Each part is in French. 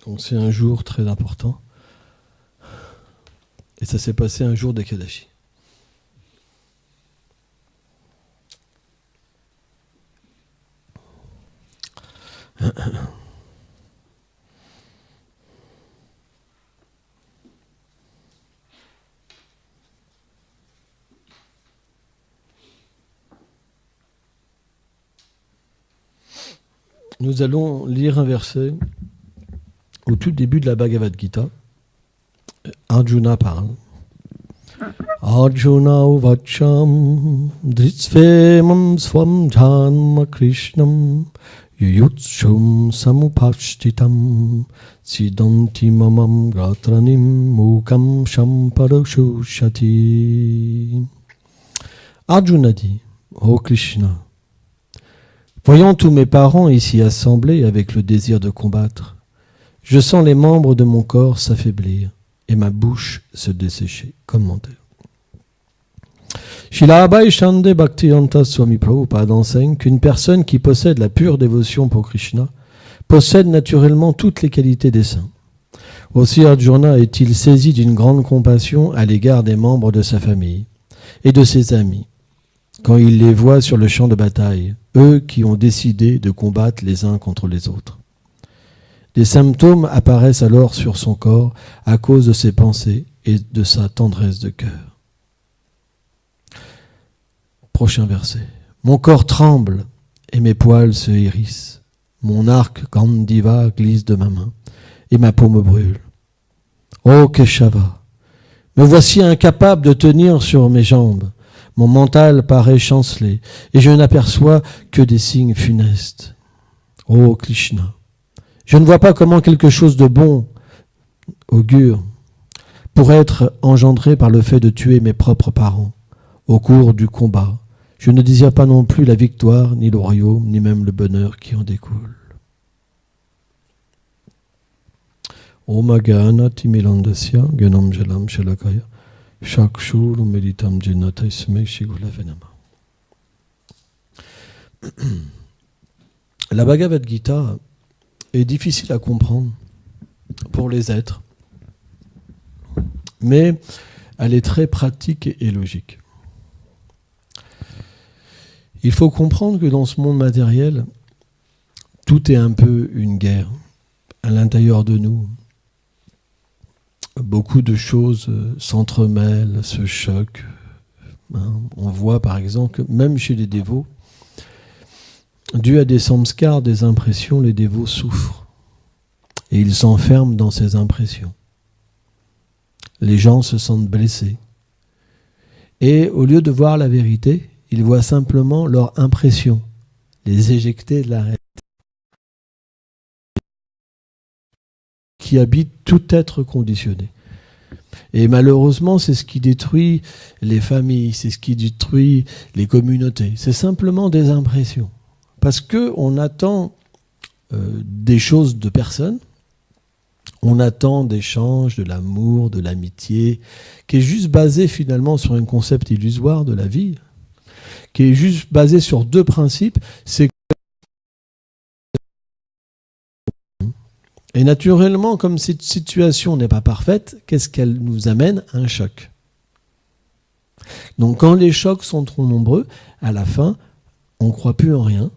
Donc c'est un jour très important. Et ça s'est passé un jour d'Ekadashi. Nous allons lire un verset au tout début de la Bhagavad Gita. Arjuna parle. Arjuna uvacham dritsvemam swam dhanma krishnam yuyutshum samupashtitam siddhanti mamam gratranim mukam shamparashushati. Arjuna dit, ô Krishna, voyant tous mes parents ici assemblés avec le désir de combattre, je sens les membres de mon corps s'affaiblir et ma bouche se dessécher. Commentaire. Srila Abhay Shande Bhaktivedanta Swami Prabhupada enseigne qu'une personne qui possède la pure dévotion pour Krishna possède naturellement toutes les qualités des saints. Aussi Arjuna est-il saisi d'une grande compassion à l'égard des membres de sa famille et de ses amis, quand il les voit sur le champ de bataille, eux qui ont décidé de combattre les uns contre les autres. Des symptômes apparaissent alors sur son corps à cause de ses pensées et de sa tendresse de cœur. Prochain verset. Mon corps tremble et mes poils se hérissent. Mon arc Gandiva glisse de ma main et ma peau me brûle. Ô Keshava, me voici incapable de tenir sur mes jambes. Mon mental paraît chancelé et je n'aperçois que des signes funestes. Ô Krishna, je ne vois pas comment quelque chose de bon augure pourrait être engendré par le fait de tuer mes propres parents au cours du combat. Je ne désire pas non plus la victoire, ni le royaume, ni même le bonheur qui en découle. Om Gana Timilandasya Ganam Jalam Shalakaya Shakshur Meditam Jenata Isme Shigula Venama. La Bhagavad Gita est difficile à comprendre pour les êtres, mais elle est très pratique et logique. Il faut comprendre que dans ce monde matériel, tout est un peu une guerre à l'intérieur de nous. Beaucoup de choses s'entremêlent, se choquent. On voit par exemple que même chez les dévots, dû à des samskars, des impressions, les dévots souffrent. Et ils s'enferment dans ces impressions. Les gens se sentent blessés. Et au lieu de voir la vérité, ils voient simplement leur impression, les éjecter de la réalité, qui habite tout être conditionné. Et malheureusement, c'est ce qui détruit les familles, c'est ce qui détruit les communautés. C'est simplement des impressions. Parce qu'on attend des choses de personnes, on attend d'échanges, de l'amour, de l'amitié, qui est juste basé finalement sur un concept illusoire de la vie, qui est juste basé sur deux principes, c'est que... Et naturellement, comme cette situation n'est pas parfaite, qu'est-ce qu'elle nous amène? Un choc. Donc quand les chocs sont trop nombreux, à la fin, on ne croit plus en rien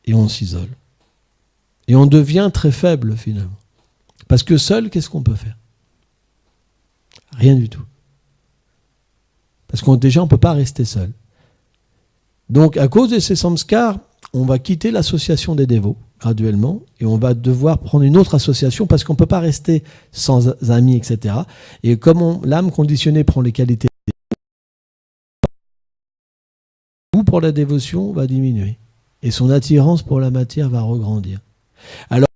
et on s'isole. Et on devient très faible finalement. Parce que seul, qu'est-ce qu'on peut faire? Rien du tout. Parce qu'on déjà, on ne peut pas rester seul. Donc à cause de ces samskars, on va quitter l'association des dévots graduellement et on va devoir prendre une autre association parce qu'on ne peut pas rester sans amis, etc. Et comme l'âme conditionnée prend les qualités des dévots, le goût pour la dévotion va diminuer et son attirance pour la matière va regrandir. Alors,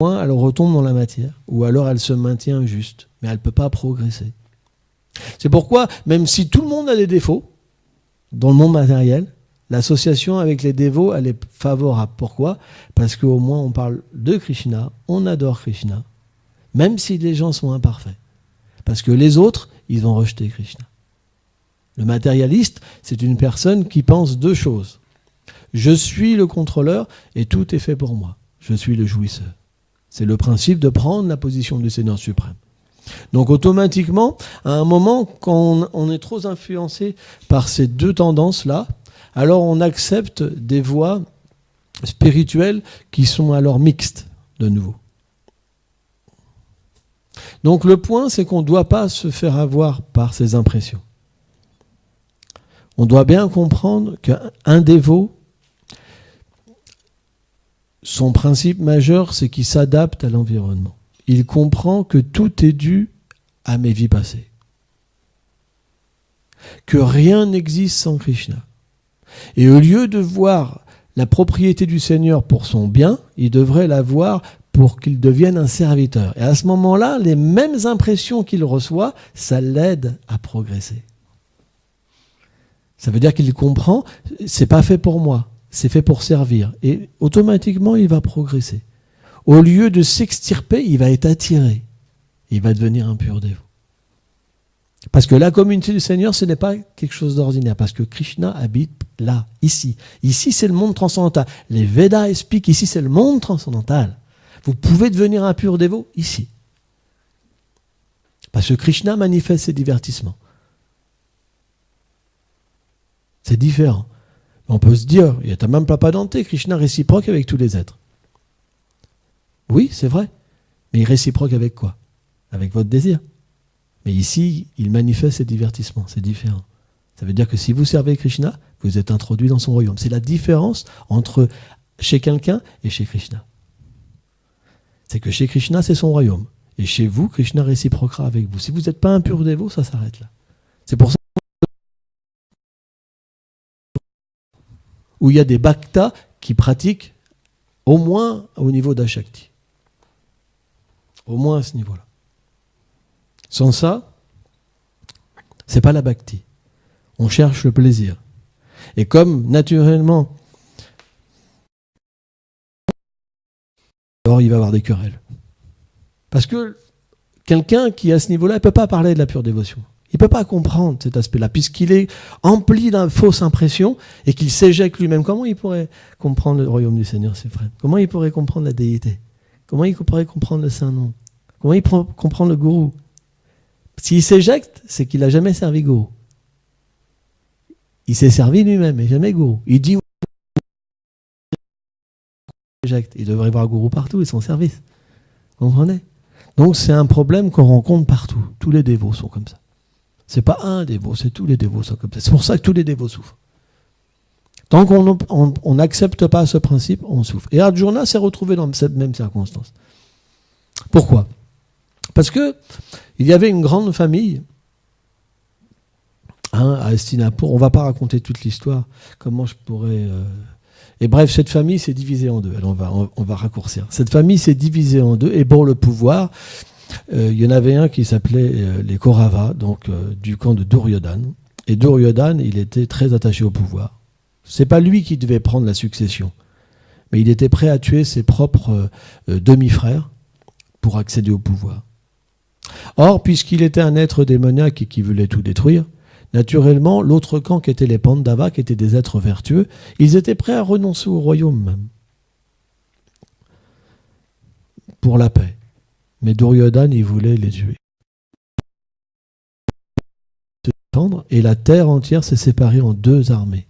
elle retombe dans la matière ou alors elle se maintient juste, mais elle ne peut pas progresser. C'est pourquoi, même si tout le monde a des défauts, dans le monde matériel, l'association avec les dévots, elle est favorable. Pourquoi? Parce qu'au moins on parle de Krishna, on adore Krishna, même si les gens sont imparfaits. Parce que les autres, ils vont rejeter Krishna. Le matérialiste, c'est une personne qui pense deux choses. Je suis le contrôleur et tout est fait pour moi. je suis le jouisseur. C'est le principe de prendre la position du Seigneur suprême. Donc automatiquement, à un moment, quand on est trop influencé par ces deux tendances-là, alors on accepte des voies spirituelles qui sont alors mixtes, de nouveau. Donc le point, c'est qu'on ne doit pas se faire avoir par ces impressions. On doit bien comprendre qu'un dévot, son principe majeur, c'est qu'il s'adapte à l'environnement. Il comprend que tout est dû à mes vies passées. Que rien n'existe sans Krishna. Et au lieu de voir la propriété du Seigneur pour son bien, il devrait la voir pour qu'il devienne un serviteur. Et à ce moment-là, les mêmes impressions qu'il reçoit, ça l'aide à progresser. Ça veut dire qu'il comprend, c'est pas fait pour moi, c'est fait pour servir. Et automatiquement, il va progresser. Au lieu de s'extirper, il va être attiré. Il va devenir un pur dévot. Parce que la communauté du Seigneur, ce n'est pas quelque chose d'ordinaire. Parce que Krishna habite là, ici. Ici, c'est le monde transcendantal. Les Védas expliquent, ici, c'est le monde transcendantal. Vous pouvez devenir un pur dévot ici. Parce que Krishna manifeste ses divertissements. C'est différent. On peut se dire, il y a même pas denté, Krishna réciproque avec tous les êtres. Oui, c'est vrai. Mais il réciproque avec quoi? Avec votre désir. Mais ici, il manifeste ses divertissements. C'est différent. Ça veut dire que si vous servez Krishna, vous êtes introduit dans son royaume. C'est la différence entre chez quelqu'un et chez Krishna. C'est que chez Krishna, c'est son royaume. Et chez vous, Krishna réciproquera avec vous. Si vous n'êtes pas un pur dévot, ça s'arrête là. C'est pour ça où il y a des bhaktas qui pratiquent au moins au niveau d'Ashakti. Au moins à ce niveau-là. Sans ça, c'est pas la bhakti. On cherche le plaisir. Et comme naturellement, alors il va y avoir des querelles. Parce que quelqu'un qui est à ce niveau-là, il ne peut pas parler de la pure dévotion. Il ne peut pas comprendre cet aspect-là, puisqu'il est empli d'une fausse impression et qu'il s'éjecte lui-même. Comment il pourrait comprendre le royaume du Seigneur suprême? Comment il pourrait comprendre la déité? Comment il pourrait comprendre le Saint-Nom? Comment il pourrait comprendre le gourou? S'il s'éjecte, c'est qu'il n'a jamais servi gourou. Il s'est servi lui-même, mais jamais gourou. Il dit il devrait y avoir gourou partout, et son service. Vous comprenez? Donc c'est un problème qu'on rencontre partout. Tous les dévots sont comme ça. C'est pas un dévot, c'est tous les dévots sont comme ça. C'est pour ça que tous les dévots souffrent. Tant qu'on n'accepte pas ce principe, on souffre. Et Arjuna s'est retrouvé dans cette même circonstance. Pourquoi? Parce que il y avait une grande famille à Hastinapur. On ne va pas raconter toute l'histoire. Comment je pourrais... Et bref, cette famille s'est divisée en deux. Alors on va raccourcir. Cette famille s'est divisée en deux. Et pour le pouvoir, il y en avait un qui s'appelait les Kauravas, donc du camp de Duryodhana. Et Duryodhana, il était très attaché au pouvoir. C'est pas lui qui devait prendre la succession, mais il était prêt à tuer ses propres demi-frères pour accéder au pouvoir. Or, puisqu'il était un être démoniaque et qui voulait tout détruire, naturellement, l'autre camp qui était les Pandavas, qui étaient des êtres vertueux, ils étaient prêts à renoncer au royaume même, pour la paix. Mais Duryodhana, il voulait les tuer. Et la terre entière s'est séparée en deux armées.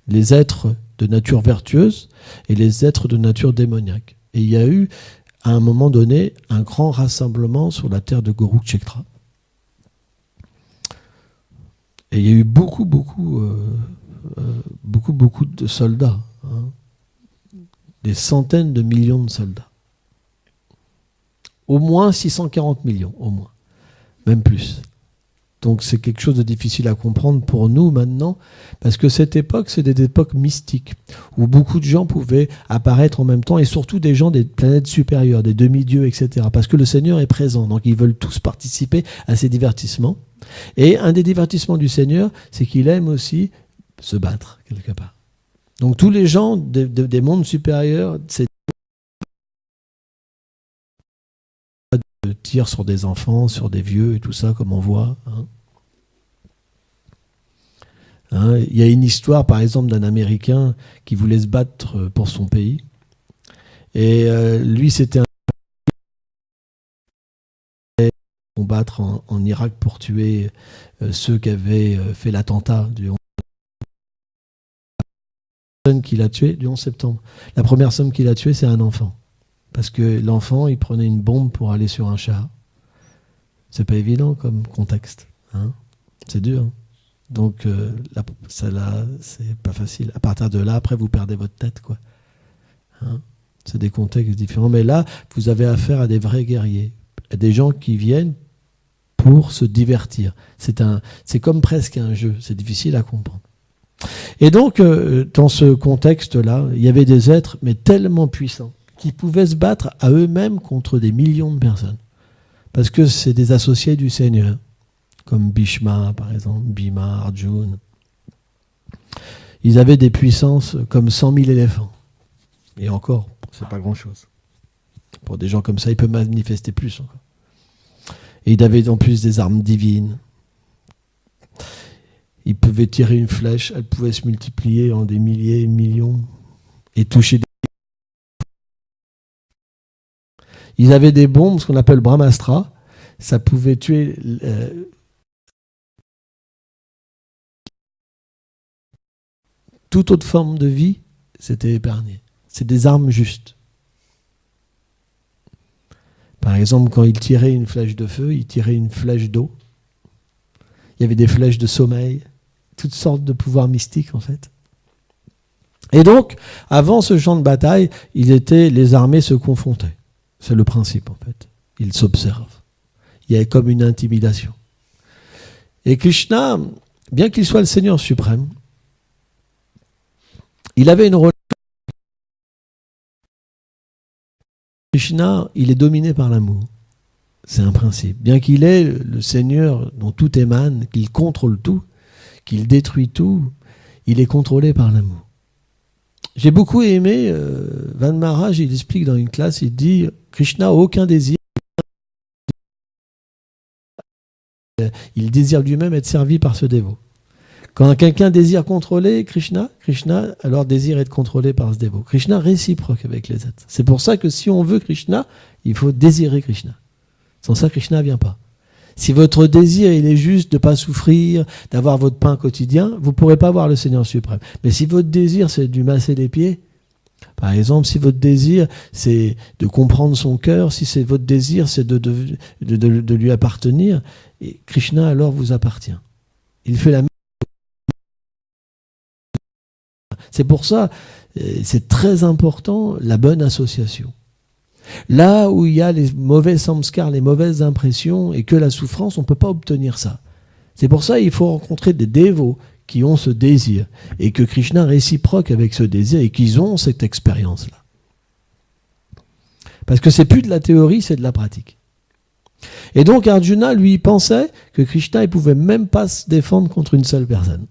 Les êtres de nature vertueuse et les êtres de nature démoniaque. Et il y a eu, à un moment donné, un grand rassemblement sur la terre de Kurukshetra. Et il y a eu beaucoup de soldats. Hein. Des centaines de millions de soldats. Au moins 640 millions, au moins. Même plus. Donc c'est quelque chose de difficile à comprendre pour nous maintenant, parce que cette époque, c'est des époques mystiques, où beaucoup de gens pouvaient apparaître en même temps, et surtout des gens des planètes supérieures, des demi-dieux, etc. Parce que le Seigneur est présent, donc ils veulent tous participer à ces divertissements. Et un des divertissements du Seigneur, c'est qu'il aime aussi se battre, quelque part. Donc tous les gens des mondes supérieurs, c'est tirent sur des enfants, sur des vieux et tout ça, comme on voit. Il y a une histoire, par exemple, d'un Américain qui voulait se battre pour son pays. Et lui, c'était un combattre en Irak pour tuer ceux qui avaient fait l'attentat du 11 qu'il a tué du 11 septembre. La première personne qu'il a tuée, c'est un enfant. Parce que l'enfant, il prenait une bombe pour aller sur un char. C'est pas évident comme contexte. Hein, c'est dur. Hein. Donc, c'est pas facile. À partir de là, après, vous perdez votre tête, quoi. Hein, c'est des contextes différents. Mais là, vous avez affaire à des vrais guerriers. À des gens qui viennent pour se divertir. C'est comme presque un jeu. C'est difficile à comprendre. Et donc, dans ce contexte-là, il y avait des êtres, mais tellement puissants, qui pouvaient se battre à eux-mêmes contre des millions de personnes. Parce que c'est des associés du Seigneur, comme Bhishma, par exemple, Bhima, Arjuna. Ils avaient des puissances comme 100 000 éléphants. Et encore, c'est pas grand-chose. Pour des gens comme ça, ils peuvent manifester plus encore. Et ils avaient en plus des armes divines. Ils pouvaient tirer une flèche, elle pouvait se multiplier en des milliers, millions, et toucher des... Ils avaient des bombes, ce qu'on appelle Brahmastra, ça pouvait tuer... toute autre forme de vie, c'était épargné. C'est des armes justes. Par exemple, quand ils tiraient une flèche de feu, ils tiraient une flèche d'eau. Il y avait des flèches de sommeil, toutes sortes de pouvoirs mystiques en fait. Et donc, avant ce champ de bataille, les armées se confrontaient. C'est le principe en fait. Ils s'observent. Il y avait comme une intimidation. Et Krishna, bien qu'il soit le Seigneur suprême, il avait une relation. Krishna, il est dominé par l'amour. C'est un principe. Bien qu'il est le Seigneur dont tout émane, qu'il contrôle tout, qu'il détruit tout, il est contrôlé par l'amour. J'ai beaucoup aimé, Van Maharaj, il explique dans une classe, il dit, Krishna n'a aucun désir. Il désire lui-même être servi par ce dévot. Quand quelqu'un désire contrôler Krishna alors désire être contrôlé par ce dévot. Krishna réciproque avec les êtres. C'est pour ça que si on veut Krishna, il faut désirer Krishna. Sans ça, Krishna ne vient pas. Si votre désir il est juste de ne pas souffrir, d'avoir votre pain quotidien, vous ne pourrez pas voir le Seigneur suprême. Mais si votre désir c'est de lui masser les pieds, par exemple, si votre désir c'est de comprendre son cœur, si c'est votre désir c'est de lui appartenir, et Krishna alors vous appartient. Il fait la même. C'est pour ça, c'est très important la bonne association. Là où il y a les mauvais samskars, les mauvaises impressions et que la souffrance, on ne peut pas obtenir ça. C'est pour ça qu'il faut rencontrer des dévots qui ont ce désir et que Krishna réciproque avec ce désir et qu'ils ont cette expérience-là. Parce que c'est plus de la théorie, c'est de la pratique. Et donc Arjuna, lui, pensait que Krishna ne pouvait même pas se défendre contre une seule personne.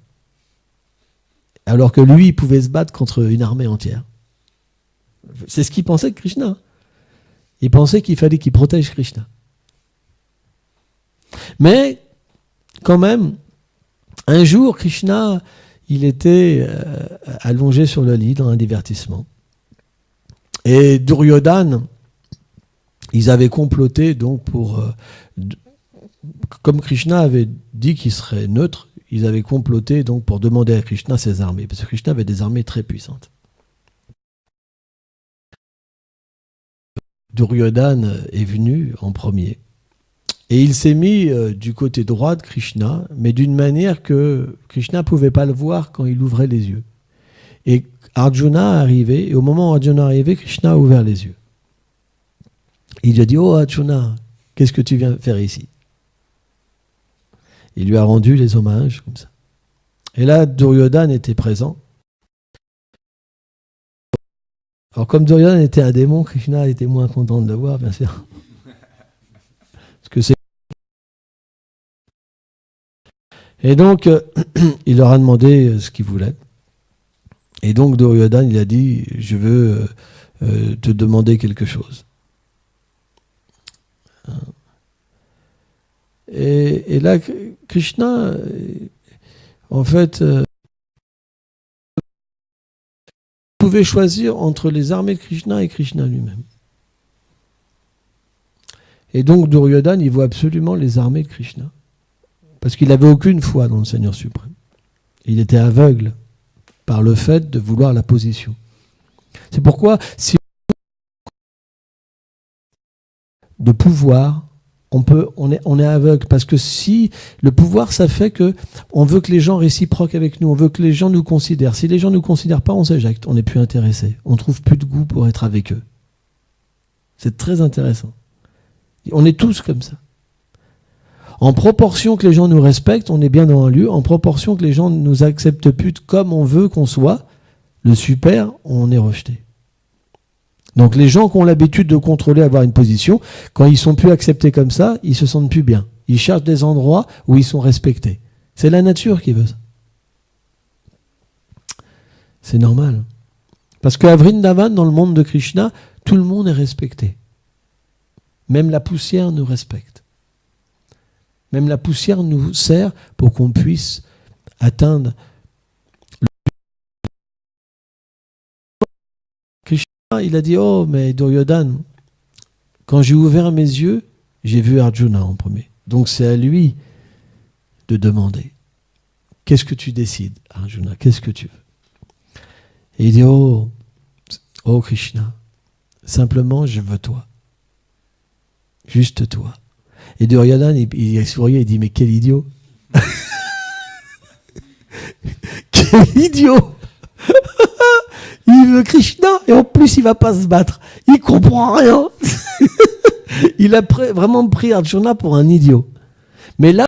Alors que lui, il pouvait se battre contre une armée entière. C'est ce qu'il pensait de Krishna. Il pensait qu'il fallait qu'il protège Krishna. Mais, quand même, un jour, Krishna, il était allongé sur le lit dans un divertissement. Et Duryodhana, ils avaient comploté donc pour... comme Krishna avait dit qu'il serait neutre, ils avaient comploté donc pour demander à Krishna ses armées. Parce que Krishna avait des armées très puissantes. Duryodhana est venu en premier. Et il s'est mis du côté droit de Krishna, mais d'une manière que Krishna ne pouvait pas le voir quand il ouvrait les yeux. Et Arjuna est arrivé, et au moment où Arjuna est arrivé, Krishna a ouvert les yeux. Il lui a dit « Oh Arjuna, qu'est-ce que tu viens faire ici ?» Il lui a rendu les hommages, comme ça. Et là, Duryodhana était présent. Alors, comme Duryodhana était un démon, Krishna était moins content de le voir, bien sûr. Parce que c'est... Et donc, il leur a demandé ce qu'ils voulaient. Et donc, Duryodhana, il a dit, je veux te demander quelque chose. Et là, Krishna, en fait... pouvait choisir entre les armées de Krishna et Krishna lui-même. Et donc Duryodhana, il voit absolument les armées de Krishna. Parce qu'il n'avait aucune foi dans le Seigneur suprême. Il était aveugle par le fait de vouloir la position. C'est pourquoi, si de pouvoir, on est aveugle. Parce que si le pouvoir, ça fait que on veut que les gens réciproquent avec nous, on veut que les gens nous considèrent. Si les gens ne nous considèrent pas, on s'éjecte, on n'est plus intéressé. On ne trouve plus de goût pour être avec eux. C'est très intéressant. On est tous comme ça. En proportion que les gens nous respectent, on est bien dans un lieu. En proportion que les gens ne nous acceptent plus comme on veut qu'on soit, le super, on est rejeté. Donc les gens qui ont l'habitude de contrôler, avoir une position, quand ils sont plus acceptés comme ça, ils se sentent plus bien. Ils cherchent des endroits où ils sont respectés. C'est la nature qui veut ça. C'est normal. Parce qu'à Vrindavan, dans le monde de Krishna, tout le monde est respecté. Même la poussière nous respecte. Même la poussière nous sert pour qu'on puisse atteindre le... Krishna, il a dit, oh, mais Duryodhana, quand j'ai ouvert mes yeux, j'ai vu Arjuna en premier. Donc c'est à lui de demander. Qu'est-ce que tu décides, Arjuna? Qu'est-ce que tu veux? Et il dit, oh Krishna, simplement je veux toi. Juste toi. Et Duryodhana, il a souri, il dit, mais quel idiot. Quel idiot. Il veut Krishna et en plus il va pas se battre. Il comprend rien. Il a vraiment pris Arjuna pour un idiot. Mais là,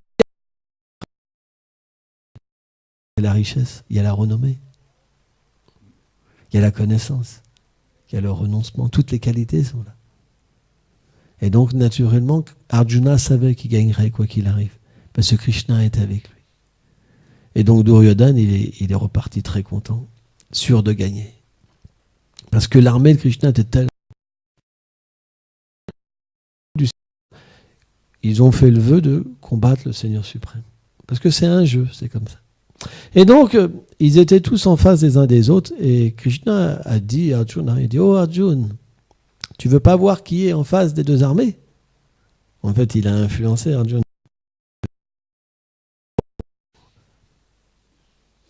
il y a la richesse, il y a la renommée, il y a la connaissance, il y a le renoncement. Toutes les qualités sont là. Et donc, naturellement, Arjuna savait qu'il gagnerait quoi qu'il arrive. Parce que Krishna était avec lui. Et donc, Duryodhana, il est reparti très content, sûr de gagner. Parce que l'armée de Krishna était telle... Ils ont fait le vœu de combattre le Seigneur suprême. Parce que c'est un jeu, c'est comme ça. Et donc, ils étaient tous en face des uns des autres. Et Krishna a dit à Arjuna, il dit, oh Arjuna, tu veux pas voir qui est en face des deux armées? En fait, il a influencé Arjuna.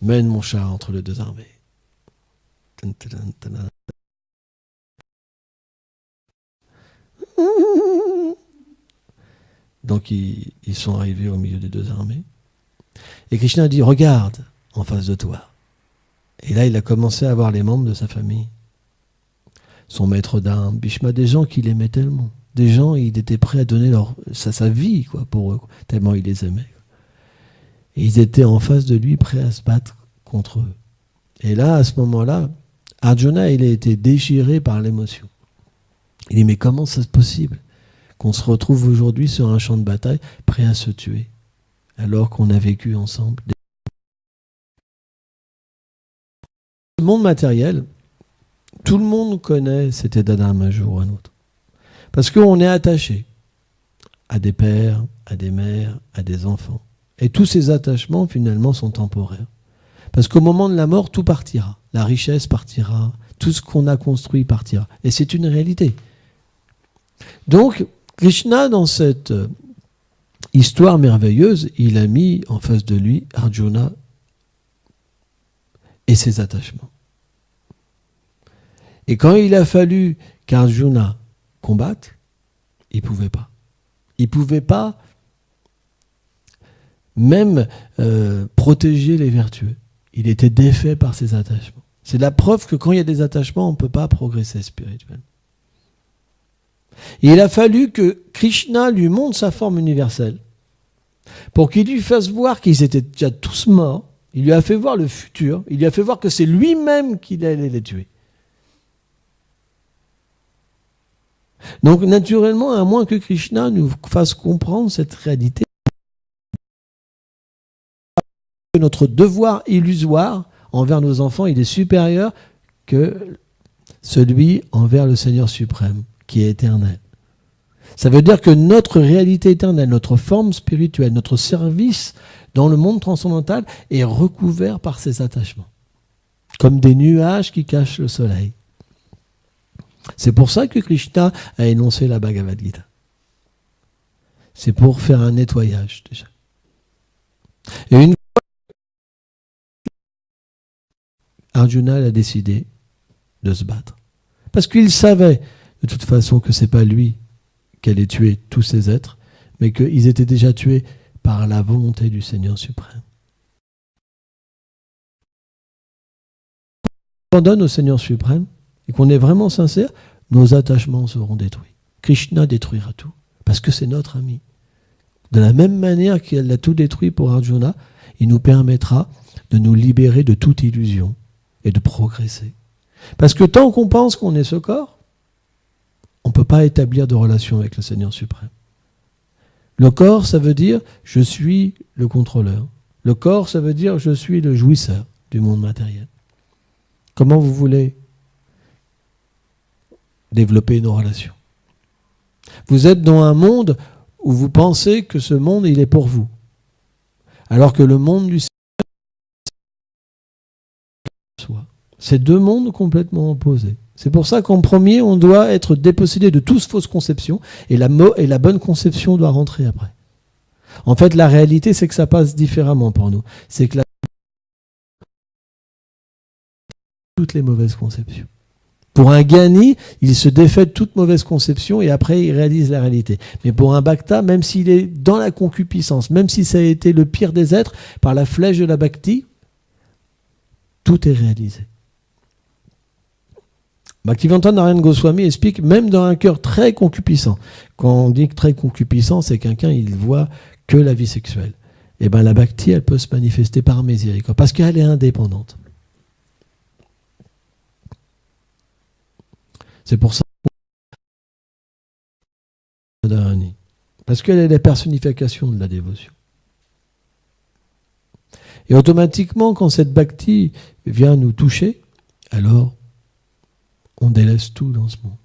Mène mon char entre les deux armées. Donc, ils sont arrivés au milieu des deux armées. Et Krishna a dit, regarde en face de toi. Et là, il a commencé à voir les membres de sa famille. Son maître d'armes, Bhishma, des gens qu'il aimait tellement. Des gens, il était prêt à donner sa vie quoi, pour eux, tellement il les aimait. Et ils étaient en face de lui, prêts à se battre contre eux. Et là, à ce moment-là, Arjuna, il a été déchiré par l'émotion. Il dit, mais comment c'est possible qu'on se retrouve aujourd'hui sur un champ de bataille, prêt à se tuer, alors qu'on a vécu ensemble? Le monde matériel, tout le monde connaît cet état d'âme un jour ou un autre. Parce qu'on est attaché à des pères, à des mères, à des enfants. Et tous ces attachements, finalement, sont temporaires. Parce qu'au moment de la mort, tout partira. La richesse partira, tout ce qu'on a construit partira. Et c'est une réalité. Donc, Krishna, dans cette histoire merveilleuse, il a mis en face de lui Arjuna et ses attachements. Et quand il a fallu qu'Arjuna combatte, il ne pouvait pas. Il ne pouvait pas même protéger les vertueux. Il était défait par ses attachements. C'est la preuve que quand il y a des attachements, on ne peut pas progresser spirituellement. Et il a fallu que Krishna lui montre sa forme universelle pour qu'il lui fasse voir qu'ils étaient déjà tous morts. Il lui a fait voir le futur. Il lui a fait voir que c'est lui-même qui allait les tuer. Donc, naturellement, à moins que Krishna nous fasse comprendre cette réalité, notre devoir illusoire envers nos enfants, il est supérieur que celui envers le Seigneur suprême, qui est éternel. Ça veut dire que notre réalité éternelle, notre forme spirituelle, notre service dans le monde transcendantal est recouvert par ces attachements. comme des nuages qui cachent le soleil. C'est pour ça que Krishna a énoncé la Bhagavad Gita. C'est pour faire un nettoyage déjà. Et une fois, Arjuna a décidé de se battre. Parce qu'il savait de toute façon que ce n'est pas lui qui allait tuer tous ces êtres, mais qu'ils étaient déjà tués par la volonté du Seigneur suprême. Si on abandonne au Seigneur suprême et qu'on est vraiment sincère, nos attachements seront détruits. Krishna détruira tout, parce que c'est notre ami. De la même manière qu'il a tout détruit pour Arjuna, il nous permettra de nous libérer de toute illusion et de progresser. Parce que tant qu'on pense qu'on est ce corps, on ne peut pas établir de relation avec le Seigneur suprême. Le corps, ça veut dire je suis le contrôleur. Le corps, ça veut dire je suis le jouisseur du monde matériel. Comment vous voulez développer nos relations? Vous êtes dans un monde où vous pensez que ce monde, il est pour vous. Alors que le monde du Seigneur, c'est deux mondes complètement opposés. C'est pour ça qu'en premier, on doit être dépossédé de toutes fausses conceptions et la bonne conception doit rentrer après. En fait, la réalité, c'est que ça passe différemment pour nous. C'est que toutes les mauvaises conceptions. Pour un Gyani, il se défait de toute mauvaise conception et après il réalise la réalité. Mais pour un Bhakta, même s'il est dans la concupiscence, même si ça a été le pire des êtres, par la flèche de la Bhakti, tout est réalisé. Bhaktivedanta Narayana Goswami explique, même dans un cœur très concupiscent, quand on dit que très concupiscent, c'est quelqu'un, il voit que la vie sexuelle. Et bien la Bhakti, elle peut se manifester par miséricorde, parce qu'elle est indépendante. C'est pour ça parce qu'elle est la personnification de la dévotion. Et automatiquement, quand cette bhakti vient nous toucher, alors on délaisse tout dans ce monde.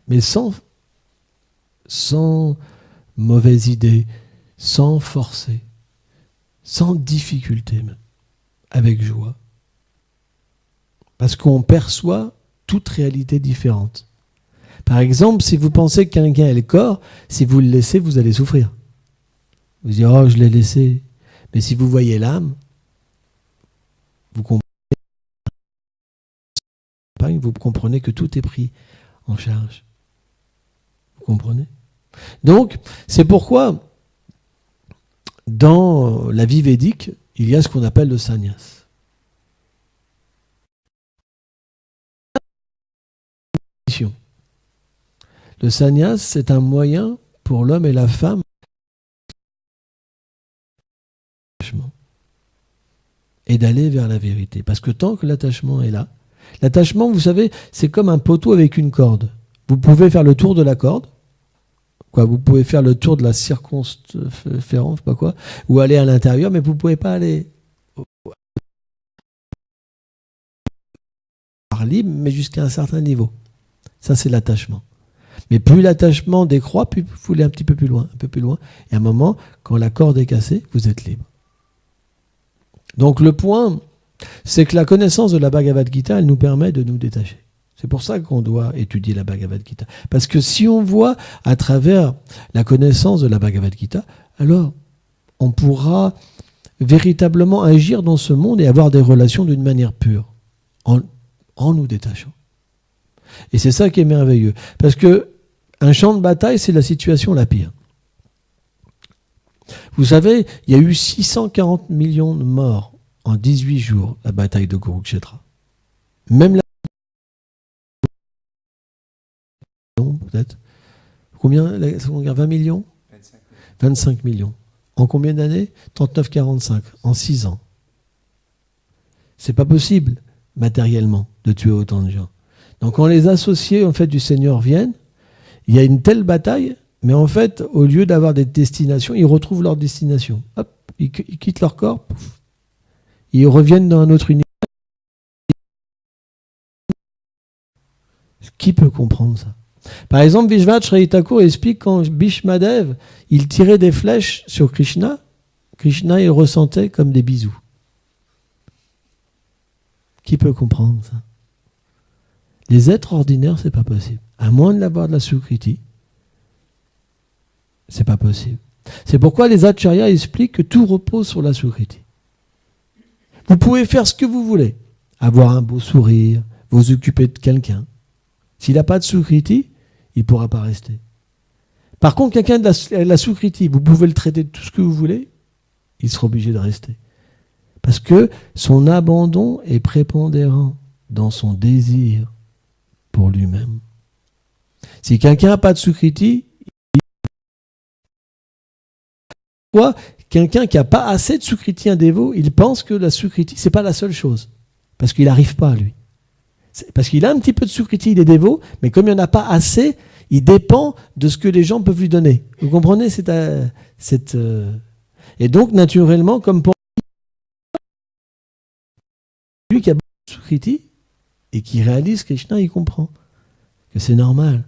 Mais sans mauvaise idée, sans forcer, sans difficulté même, avec joie. Parce qu'on perçoit toute réalité différente. Par exemple, si vous pensez que quelqu'un est le corps, si vous le laissez, vous allez souffrir. Vous dites, oh, je l'ai laissé. Mais si vous voyez l'âme, vous comprenez que tout est pris en charge. Vous comprenez? Donc, c'est pourquoi, dans la vie védique, il y a ce qu'on appelle le sannyas. Le sannyas, c'est un moyen pour l'homme et la femme et d'aller vers la vérité. Parce que tant que l'attachement est là, l'attachement, vous savez, c'est comme un poteau avec une corde. Vous pouvez faire le tour de la corde, vous pouvez faire le tour de la circonférence, je sais pas quoi, ou aller à l'intérieur, mais vous ne pouvez pas aller par libre, mais jusqu'à un certain niveau. Ça, c'est l'attachement. Mais plus l'attachement décroît, plus vous voulez un petit peu plus loin, Et à un moment, quand la corde est cassée, vous êtes libre. Donc le point, c'est que la connaissance de la Bhagavad Gita, elle nous permet de nous détacher. C'est pour ça qu'on doit étudier la Bhagavad Gita. Parce que si on voit à travers la connaissance de la Bhagavad Gita, alors on pourra véritablement agir dans ce monde et avoir des relations d'une manière pure, en nous détachant. Et c'est ça qui est merveilleux. Parce que un champ de bataille, c'est la situation la pire. Vous savez, il y a eu 640 millions de morts en 18 jours, la bataille de Kurukshetra. Même la... peut-être. Combien la Seconde Guerre? 20 millions 25 millions. En combien d'années? 39-45. En 6 ans. C'est pas possible, matériellement, de tuer autant de gens. Donc quand les associés en fait, du Seigneur viennent, il y a une telle bataille, mais en fait, au lieu d'avoir des destinations, ils retrouvent leur destination. Hop, ils quittent leur corps, pouf, ils reviennent dans un autre univers. Qui peut comprendre ça? Par exemple, Vishwanath Chakravarti Thakur explique quand Bhishmadev, il tirait des flèches sur Krishna, Krishna il ressentait comme des bisous Qui peut comprendre ça? Les êtres ordinaires, c'est pas possible. À moins de l'avoir de la Sukriti, c'est pas possible. C'est pourquoi les Acharyas expliquent que tout repose sur la Sukriti. Vous pouvez faire ce que vous voulez. Avoir un beau sourire, vous occuper de quelqu'un. S'il n'a pas de Sukriti, il ne pourra pas rester. Par contre, quelqu'un de la Sukriti, vous pouvez le traiter de tout ce que vous voulez, il sera obligé de rester. Parce que son abandon est prépondérant dans son désir pour lui-même. Si quelqu'un n'a pas de Sukriti, quelqu'un qui n'a pas assez de Sukriti, un dévot, il pense que la Sukriti, ce n'est pas la seule chose. Parce qu'il n'arrive pas, lui. Parce qu'il a un petit peu de Sukriti, il est dévot, mais comme il n'y en a pas assez, il dépend de ce que les gens peuvent lui donner. Vous comprenez Et donc, naturellement, comme pour lui qui a beaucoup de Sukriti, et qui réalise Krishna, il comprend que c'est normal.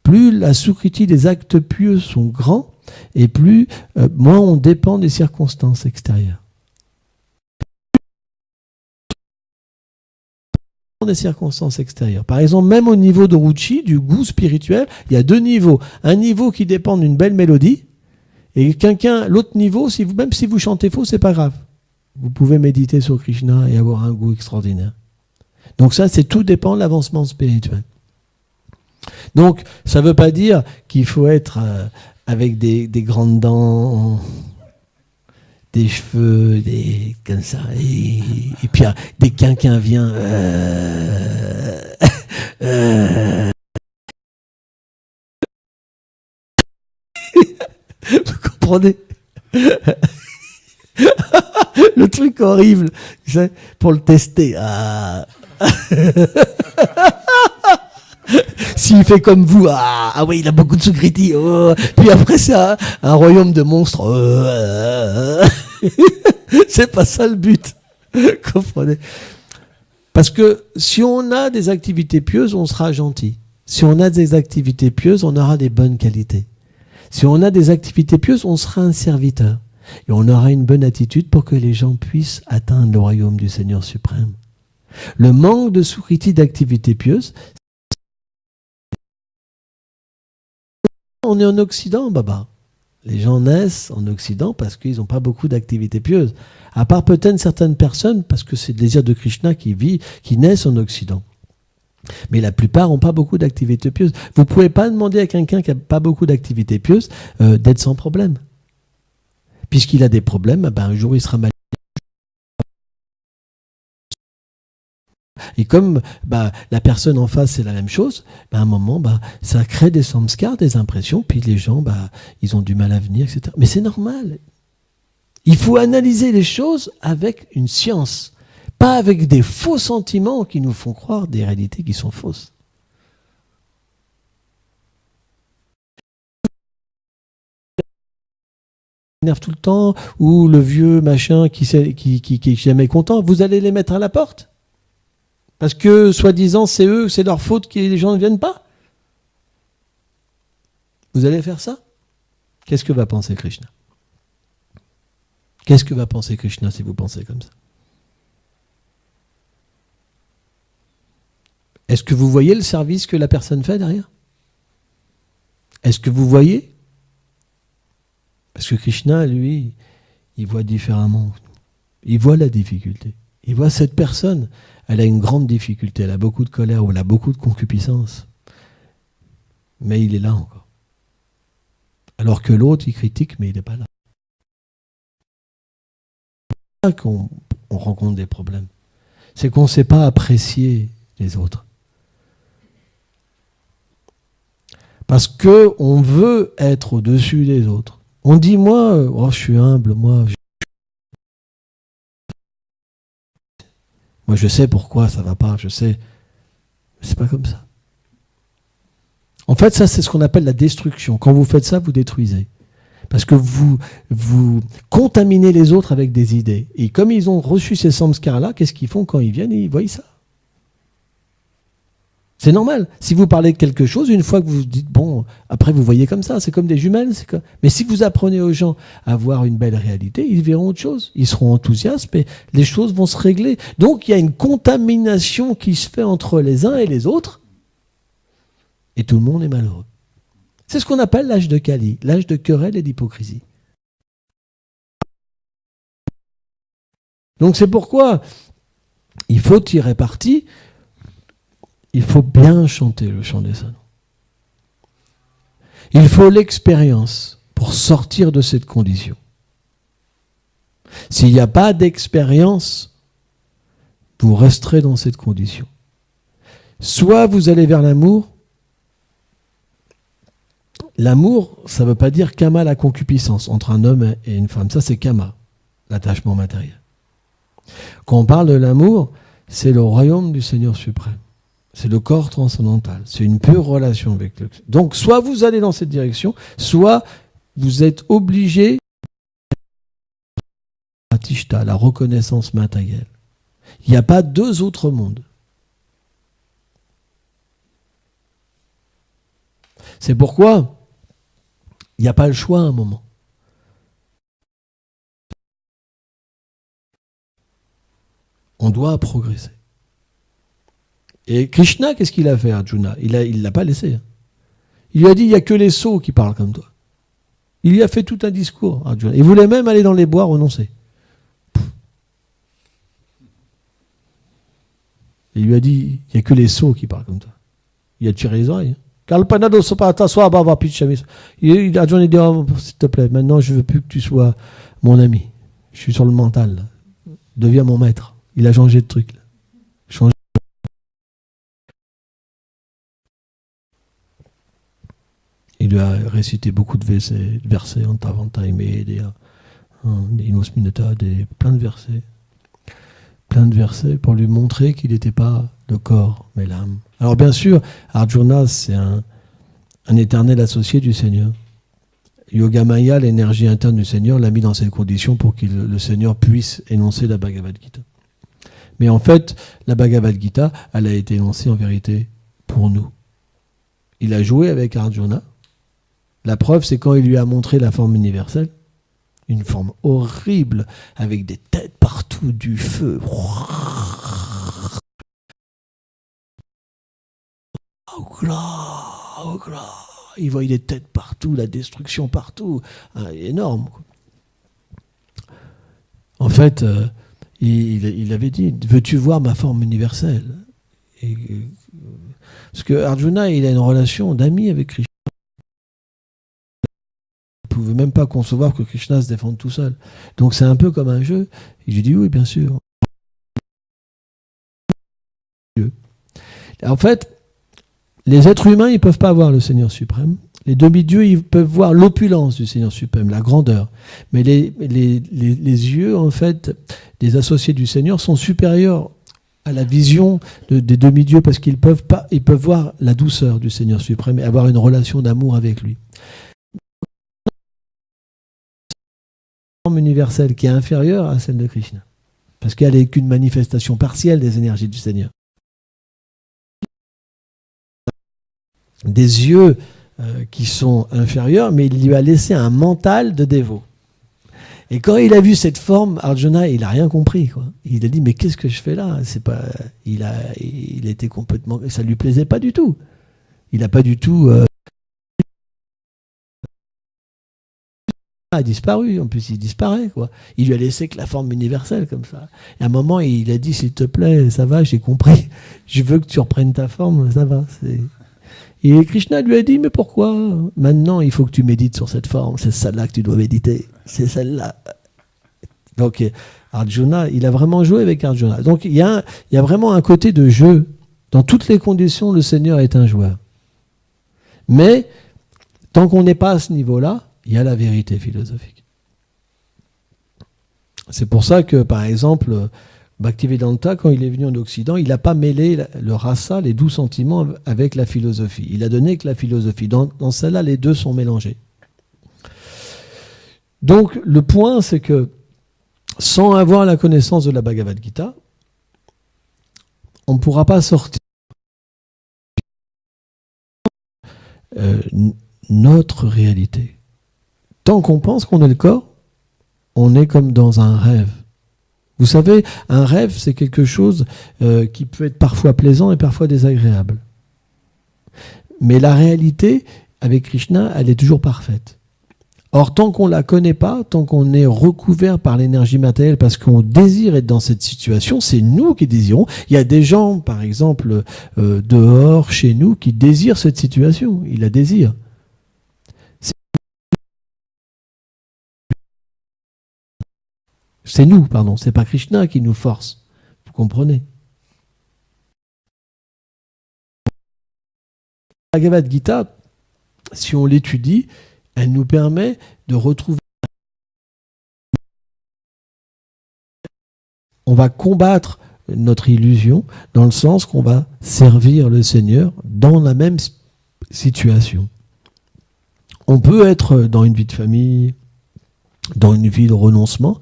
Plus la Sukriti des actes pieux sont grands, et moins on dépend des circonstances extérieures. Des circonstances extérieures. Par exemple, même au niveau de Ruchi, du goût spirituel, il y a deux niveaux. Un niveau qui dépend d'une belle mélodie, et l'autre niveau, même si vous chantez faux, c'est pas grave. Vous pouvez méditer sur Krishna et avoir un goût extraordinaire. Donc ça, tout dépend de l'avancement spirituel. Donc, ça ne veut pas dire qu'il faut être avec des grandes dents, des cheveux, comme ça, et puis dès que quelqu'un vient, vous comprenez? Le truc horrible, pour le tester. S'il fait comme vous, ouais, il a beaucoup de Sukriti. Puis après, c'est un royaume de monstres. C'est pas ça le but. Comprenez? Parce que si on a des activités pieuses, on sera gentil. Si on a des activités pieuses, on aura des bonnes qualités. Si on a des activités pieuses, on sera un serviteur. Et on aura une bonne attitude pour que les gens puissent atteindre le royaume du Seigneur suprême. Le manque de Sukriti, d'activités pieuses, on est en Occident, Baba. Les gens naissent en Occident parce qu'ils n'ont pas beaucoup d'activités pieuses. À part peut-être certaines personnes, parce que c'est le désir de Krishna qui naissent en Occident. Mais la plupart n'ont pas beaucoup d'activités pieuses. Vous ne pouvez pas demander à quelqu'un qui n'a pas beaucoup d'activités pieuses d'être sans problème. Puisqu'il a des problèmes, un jour il sera malade. Et comme la personne en face c'est la même chose, à un moment ça crée des samskars, des impressions, puis les gens ils ont du mal à venir, etc. Mais c'est normal. Il faut analyser les choses avec une science, pas avec des faux sentiments qui nous font croire des réalités qui sont fausses. Énerve tout le temps, ou le vieux machin qui est jamais content, vous allez les mettre à la porte? Parce que, soi-disant, c'est leur faute que les gens ne viennent pas. Vous allez faire ça? Qu'est-ce que va penser Krishna? Qu'est-ce que va penser Krishna si vous pensez comme ça? Est-ce que vous voyez le service que la personne fait derrière? Est-ce que vous voyez? Parce que Krishna, lui, il voit différemment. Il voit la difficulté. Il voit cette personne, elle a une grande difficulté, elle a beaucoup de colère ou elle a beaucoup de concupiscence. Mais il est là encore. Alors que l'autre, il critique, mais il n'est pas là. C'est là qu'on rencontre des problèmes. C'est qu'on ne sait pas apprécier les autres. Parce qu'on veut être au-dessus des autres. On dit, moi, je suis humble, moi, je sais pourquoi ça ne va pas, je sais. Mais c'est pas comme ça. En fait, ça, c'est ce qu'on appelle la destruction. Quand vous faites ça, vous détruisez. Parce que vous contaminez les autres avec des idées. Et comme ils ont reçu ces samskars-là, qu'est-ce qu'ils font quand ils viennent et ils voient ça? C'est normal. Si vous parlez de quelque chose, une fois que vous dites, bon, après vous voyez comme ça, c'est comme des jumelles. Mais si vous apprenez aux gens à voir une belle réalité, ils verront autre chose. Ils seront enthousiastes et les choses vont se régler. Donc il y a une contamination qui se fait entre les uns et les autres et tout le monde est malheureux. C'est ce qu'on appelle l'âge de Kali, l'âge de querelle et d'hypocrisie. Donc c'est pourquoi il faut tirer parti. Il faut bien chanter le chant des salons. Il faut l'expérience pour sortir de cette condition. S'il n'y a pas d'expérience, vous resterez dans cette condition. Soit vous allez vers l'amour. L'amour, ça ne veut pas dire kama, la concupiscence, entre un homme et une femme. Ça, c'est kama, l'attachement matériel. Quand on parle de l'amour, c'est le royaume du Seigneur suprême. C'est le corps transcendantal. C'est une pure relation avec le... Donc, soit vous allez dans cette direction, soit vous êtes obligé à Tishta, la reconnaissance matérielle. Il n'y a pas deux autres mondes. C'est pourquoi il n'y a pas le choix à un moment. On doit progresser. Et Krishna, qu'est-ce qu'il a fait, Arjuna? Il ne l'a pas laissé. Il lui a dit, il n'y a que les sots qui parlent comme toi. Il lui a fait tout un discours, Arjuna. Il voulait même aller dans les bois renoncer. Il lui a dit, il n'y a que les sots qui parlent comme toi. Il a tiré les oreilles. Arjuna dit, oh, s'il te plaît, maintenant je ne veux plus que tu sois mon ami. Je suis sur le mental. Deviens mon maître. Il a changé de truc. Changé. Il lui a récité beaucoup de versets, Antavanta, Medea, Inos Minata, plein de versets. Plein de versets pour lui montrer qu'il n'était pas le corps, mais l'âme. Alors bien sûr, Arjuna, c'est un éternel associé du Seigneur. Yogamaya, l'énergie interne du Seigneur, l'a mis dans ces conditions pour que le Seigneur puisse énoncer la Bhagavad Gita. Mais en fait, la Bhagavad Gita, elle a été énoncée en vérité pour nous. Il a joué avec Arjuna. La preuve, c'est quand il lui a montré la forme universelle, une forme horrible, avec des têtes partout, du feu. Il voyait des têtes partout, la destruction partout, énorme. En fait, il avait dit, veux-tu voir ma forme universelle? Parce que Arjuna, il a une relation d'ami avec Krishna. Il ne pouvait même pas concevoir que Krishna se défende tout seul. Donc c'est un peu comme un jeu. Il lui dit oui, bien sûr. En fait, les êtres humains, ils ne peuvent pas voir le Seigneur suprême. Les demi-dieux, ils peuvent voir l'opulence du Seigneur suprême, la grandeur. Mais les yeux, en fait, des associés du Seigneur sont supérieurs à la vision des demi-dieux parce qu'ils peuvent voir la douceur du Seigneur suprême et avoir une relation d'amour avec lui. Universelle qui est inférieure à celle de Krishna. Parce qu'elle n'est qu'une manifestation partielle des énergies du Seigneur. Des yeux qui sont inférieurs, mais il lui a laissé un mental de dévot. Et quand il a vu cette forme, Arjuna, il n'a rien compris, quoi. Il a dit, mais qu'est-ce que je fais là? C'est pas... il était complètement... Ça ne lui plaisait pas du tout. Il n'a pas du tout... a disparu, en plus il disparaît, quoi. Il lui a laissé que la forme universelle comme ça. Et à un moment il a dit, s'il te plaît, ça va, j'ai compris, je veux que tu reprennes ta forme, ça va. Et Krishna lui a dit, mais pourquoi? Maintenant il faut que tu médites sur cette forme, c'est celle-là que tu dois méditer, c'est celle-là. Donc Arjuna, il a vraiment joué avec Arjuna. Donc il y a vraiment un côté de jeu. Dans toutes les conditions, le Seigneur est un joueur. Mais tant qu'on n'est pas à ce niveau-là, il y a la vérité philosophique. C'est pour ça que, par exemple, Bhaktivedanta, quand il est venu en Occident, il n'a pas mêlé le rasa, les doux sentiments, avec la philosophie. Il a donné que la philosophie. Dans celle-là, les deux sont mélangés. Donc, le point, c'est que, sans avoir la connaissance de la Bhagavad Gita, on ne pourra pas sortir notre réalité. Tant qu'on pense qu'on est le corps, on est comme dans un rêve. Vous savez, un rêve, c'est quelque chose qui peut être parfois plaisant et parfois désagréable. Mais la réalité, avec Krishna, elle est toujours parfaite. Or, tant qu'on ne la connaît pas, tant qu'on est recouvert par l'énergie matérielle parce qu'on désire être dans cette situation, c'est nous qui désirons. Il y a des gens, par exemple, dehors, chez nous, qui désirent cette situation. Ils la désirent. C'est nous, pardon. C'est pas Krishna qui nous force. Vous comprenez? La Bhagavad Gita, si on l'étudie, elle nous permet de retrouver. On va combattre notre illusion dans le sens qu'on va servir le Seigneur dans la même situation. On peut être dans une vie de famille, dans une vie de renoncement,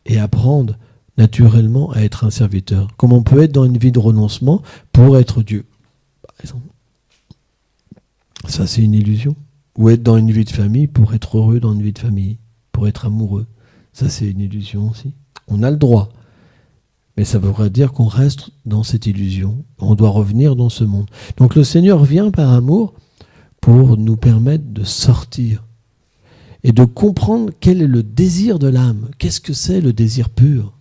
et apprendre naturellement à être un serviteur. Comme on peut être dans une vie de renoncement pour être Dieu, par exemple. Ça, c'est une illusion. Ou être dans une vie de famille pour être heureux dans une vie de famille, pour être amoureux. Ça, c'est une illusion aussi. On a le droit. Mais ça voudrait dire qu'on reste dans cette illusion. On doit revenir dans ce monde. Donc le Seigneur vient par amour pour nous permettre de sortir et de comprendre quel est le désir de l'âme. Qu'est-ce que c'est le désir pur?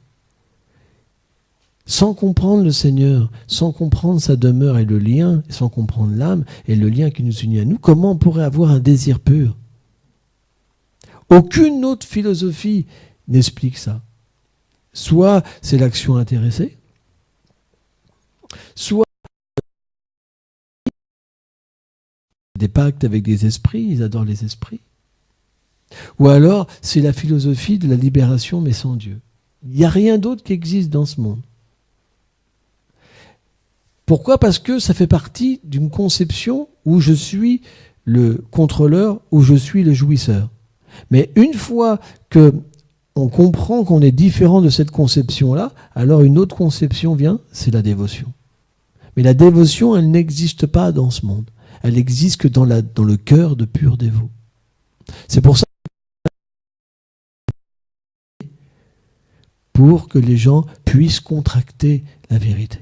Sans comprendre le Seigneur, sans comprendre sa demeure et le lien, sans comprendre l'âme et le lien qui nous unit à nous, comment on pourrait avoir un désir pur? Aucune autre philosophie n'explique ça. Soit c'est l'action intéressée, soit des pactes avec des esprits, ils adorent les esprits. Ou alors c'est la philosophie de la libération mais sans Dieu. Il n'y a rien d'autre qui existe dans ce monde. Pourquoi? Parce que ça fait partie d'une conception où je suis le contrôleur, où je suis le jouisseur. Mais une fois que on comprend qu'on est différent de cette conception-là, alors une autre conception vient, c'est la dévotion. Mais la dévotion, elle n'existe pas dans ce monde. Elle n'existe que dans le cœur de purs dévots. C'est pour ça pour que les gens puissent contracter la vérité.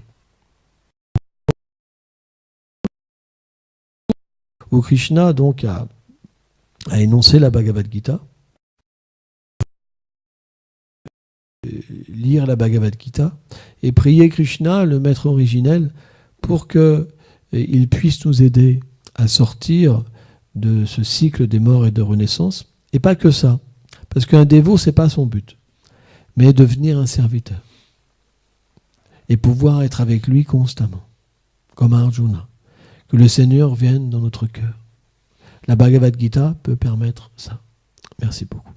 Où Krishna donc a énoncé la Bhagavad Gita, lire la Bhagavad Gita et prier Krishna, le maître originel, pour qu'il puisse nous aider à sortir de ce cycle des morts et de renaissance. Et pas que ça, parce qu'un dévot, c'est pas son but, mais devenir un serviteur et pouvoir être avec lui constamment, comme Arjuna. Que le Seigneur vienne dans notre cœur. La Bhagavad Gita peut permettre ça. Merci beaucoup.